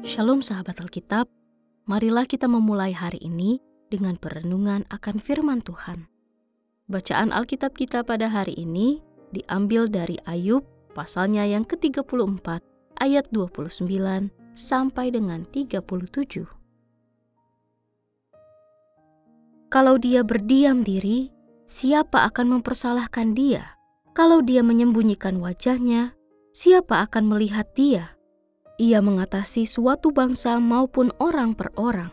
Shalom sahabat Alkitab, marilah kita memulai hari ini dengan perenungan akan firman Tuhan. Bacaan Alkitab kita pada hari ini diambil dari Ayub pasalnya yang ke-34 ayat 29 sampai dengan 37. Kalau dia berdiam diri, siapa akan mempersalahkan dia? Kalau dia menyembunyikan wajahnya, siapa akan melihat dia? Ia mengatasi suatu bangsa maupun orang per orang,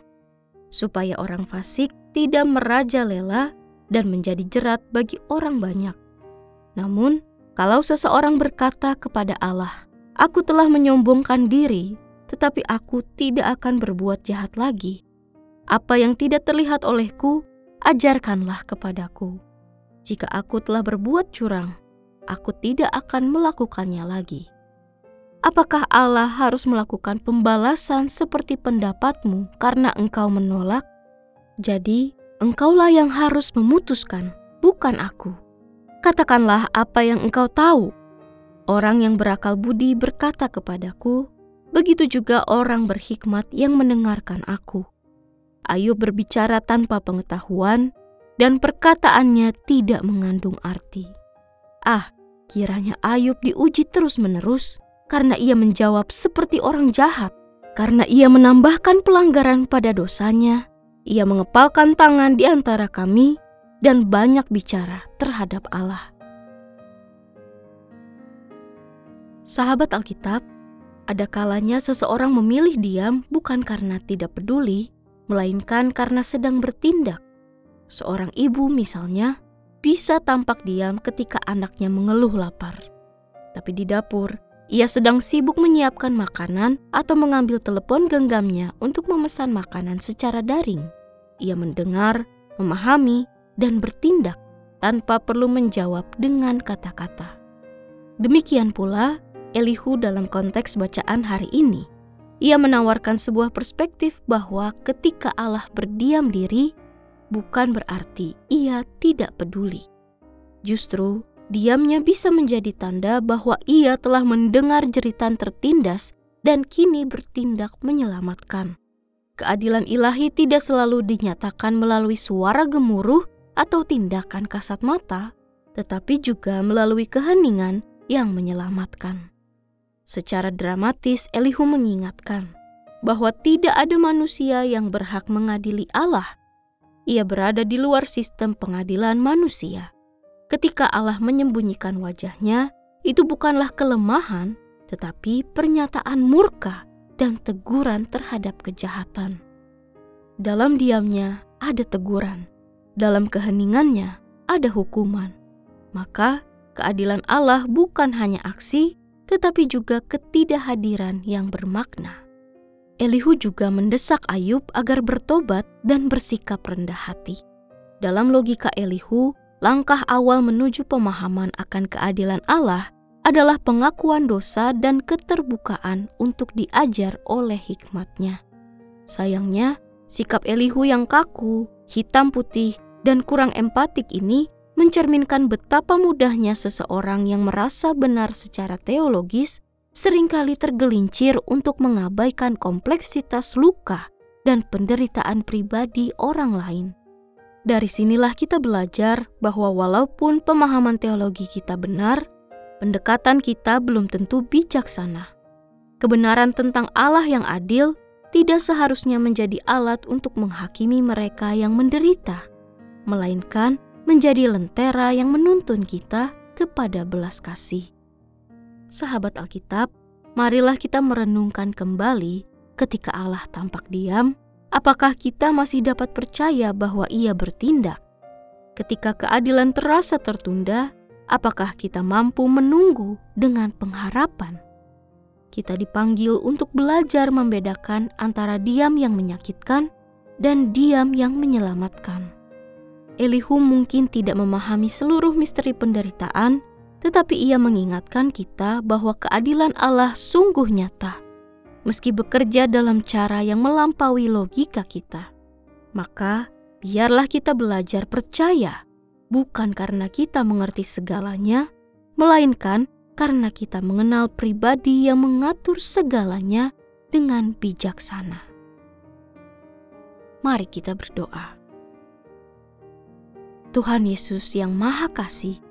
supaya orang fasik tidak merajalela dan menjadi jerat bagi orang banyak. Namun, kalau seseorang berkata kepada Allah, "Aku telah menyombongkan diri, tetapi aku tidak akan berbuat jahat lagi. Apa yang tidak terlihat olehku, ajarkanlah kepadaku. Jika aku telah berbuat curang, aku tidak akan melakukannya lagi." Apakah Allah harus melakukan pembalasan seperti pendapatmu karena engkau menolak? Jadi, engkaulah yang harus memutuskan, bukan aku. Katakanlah apa yang engkau tahu. Orang yang berakal budi berkata kepadaku, begitu juga orang berhikmat yang mendengarkan aku. Ayub berbicara tanpa pengetahuan, dan perkataannya tidak mengandung arti. Kiranya Ayub diuji terus-menerus, karena ia menjawab seperti orang jahat, karena ia menambahkan pelanggaran pada dosanya, ia mengepalkan tangan di antara kami, dan banyak bicara terhadap Allah. Sahabat Alkitab, ada kalanya seseorang memilih diam bukan karena tidak peduli, melainkan karena sedang bertindak. Seorang ibu misalnya, bisa tampak diam ketika anaknya mengeluh lapar. Tapi di dapur, ia sedang sibuk menyiapkan makanan atau mengambil telepon genggamnya untuk memesan makanan secara daring. Ia mendengar, memahami, dan bertindak tanpa perlu menjawab dengan kata-kata. Demikian pula Elihu dalam konteks bacaan hari ini. Ia menawarkan sebuah perspektif bahwa ketika Allah berdiam diri, bukan berarti ia tidak peduli. Justru, diamnya bisa menjadi tanda bahwa ia telah mendengar jeritan tertindas dan kini bertindak menyelamatkan. Keadilan ilahi tidak selalu dinyatakan melalui suara gemuruh atau tindakan kasat mata, tetapi juga melalui keheningan yang menyelamatkan. Secara dramatis, Elihu mengingatkan bahwa tidak ada manusia yang berhak mengadili Allah. Ia berada di luar sistem pengadilan manusia. Ketika Allah menyembunyikan wajahnya, itu bukanlah kelemahan, tetapi pernyataan murka dan teguran terhadap kejahatan. Dalam diamnya ada teguran, dalam keheningannya ada hukuman. Maka keadilan Allah bukan hanya aksi, tetapi juga ketidakhadiran yang bermakna. Elihu juga mendesak Ayub agar bertobat dan bersikap rendah hati. Dalam logika Elihu, langkah awal menuju pemahaman akan keadilan Allah adalah pengakuan dosa dan keterbukaan untuk diajar oleh hikmat-Nya. Sayangnya, sikap Elihu yang kaku, hitam putih, dan kurang empatik ini mencerminkan betapa mudahnya seseorang yang merasa benar secara teologis seringkali tergelincir untuk mengabaikan kompleksitas luka dan penderitaan pribadi orang lain. Dari sinilah kita belajar bahwa walaupun pemahaman teologi kita benar, pendekatan kita belum tentu bijaksana. Kebenaran tentang Allah yang adil tidak seharusnya menjadi alat untuk menghakimi mereka yang menderita, melainkan menjadi lentera yang menuntun kita kepada belas kasih. Sahabat Alkitab, marilah kita merenungkan kembali ketika Allah tampak diam. Apakah kita masih dapat percaya bahwa Ia bertindak? Ketika keadilan terasa tertunda, apakah kita mampu menunggu dengan pengharapan? Kita dipanggil untuk belajar membedakan antara diam yang menyakitkan dan diam yang menyelamatkan. Elihu mungkin tidak memahami seluruh misteri penderitaan, tetapi ia mengingatkan kita bahwa keadilan Allah sungguh nyata. Meski bekerja dalam cara yang melampaui logika kita, maka biarlah kita belajar percaya, bukan karena kita mengerti segalanya, melainkan karena kita mengenal pribadi yang mengatur segalanya dengan bijaksana. Mari kita berdoa. Tuhan Yesus yang Maha Kasih,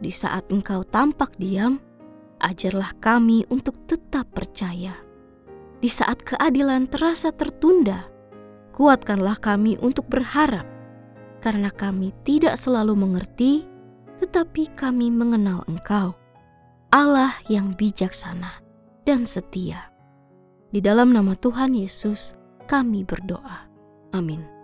di saat Engkau tampak diam, ajarlah kami untuk tetap percaya. Di saat keadilan terasa tertunda, kuatkanlah kami untuk berharap, karena kami tidak selalu mengerti, tetapi kami mengenal Engkau, Allah yang bijaksana dan setia. Di dalam nama Tuhan Yesus, kami berdoa. Amin.